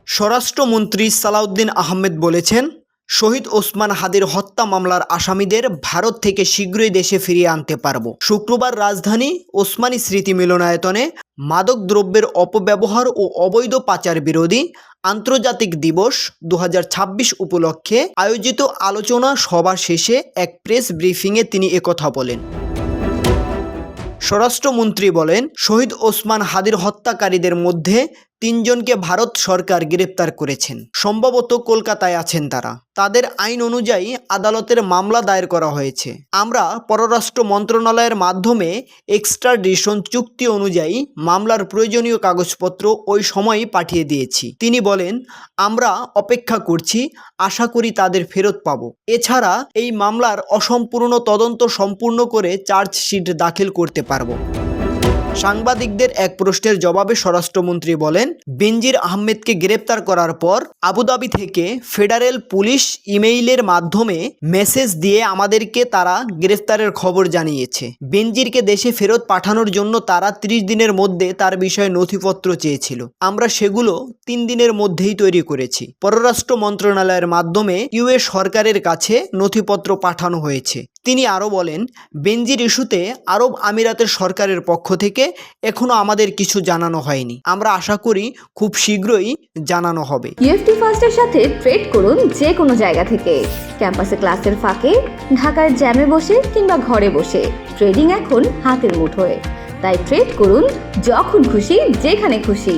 স্বরাষ্ট্রমন্ত্রী সালাউদ্দিন আহমেদ বলেছেন, শহীদ ওসমান হাদির হত্যা মামলার আসামিদের ভারত থেকে শীঘ্রই দেশে ফিরিয়ে আনতে পারব। শুক্রবার রাজধানী ওসমানী স্মৃতি মিলনায়তনে মাদক দ্রব্যের অপব্যবহার ও অবৈধ পাচার বিরোধী আন্তর্জাতিক দিবস 2026 উপলক্ষে আয়োজিত আলোচনা সভা শেষে এক প্রেস ব্রিফিংয়ে তিনি একথা বলেন। স্বরাষ্ট্রমন্ত্রী বলেন, শহীদ ওসমান হাদির হত্যাকারীদের মধ্যে 3 জনকে ভারত সরকার গ্রেপ্তার করেছেন। সম্ভবত কলকাতায় আছেন তারা। তাদের আইন অনুযায়ী আদালতের মামলা দায়ের করা হয়েছে। আমরা পররাষ্ট্র মন্ত্রণালয়ের মাধ্যমে এক্সট্রাডিশন চুক্তি অনুযায়ী মামলার প্রয়োজনীয় কাগজপত্র ওই সময়ই পাঠিয়ে দিয়েছি। তিনি বলেন, আমরা অপেক্ষা করছি, আশা করি তাদের ফেরত পাব। এছাড়া এই মামলার অসম্পূর্ণ তদন্ত সম্পূর্ণ করে চার্জশিট দাখিল করতে পারব। সাংবাদিকদের এক প্রশ্নের জবাবে স্বরাষ্ট্রমন্ত্রী বলেন, বেনজির আহমেদকে গ্রেপ্তার করার পর আবুধাবি থেকে ফেডারেল পুলিশ ইমেইলের মাধ্যমে মেসেজ দিয়ে আমাদেরকে তারা গ্রেফতারের খবর জানিয়েছে। বেনজিরকে দেশে ফেরত পাঠানোর জন্য তারা 30 দিনের মধ্যে তার বিষয়ে নথিপত্র চেয়েছিল। আমরা সেগুলো 3 দিনের মধ্যেই তৈরি করেছি। পররাষ্ট্র মন্ত্রণালয়ের মাধ্যমে ইউএস সরকারের কাছে নথিপত্র পাঠানো হয়েছে। তিনি আরও বলেন, বেনজির ইস্যুতে আরব আমিরাতের সরকারের পক্ষ থেকে এখনো আমাদের কিছু জানানো হয়নি। আমরা আশা করি খুব শীঘ্রই জানানো হবে। ইএফটি ফার্স্টের সাথে ট্রেড করুন যে কোনো জায়গা থেকে। ক্যাম্পাসে ক্লাসের ফাঁকে, ঢাকার জ্যামে বসে কিংবা ঘরে বসে। ট্রেডিং এখন হাতের মুঠোয়। তাই ট্রেড করুন যখন খুশি, যেখানে খুশি।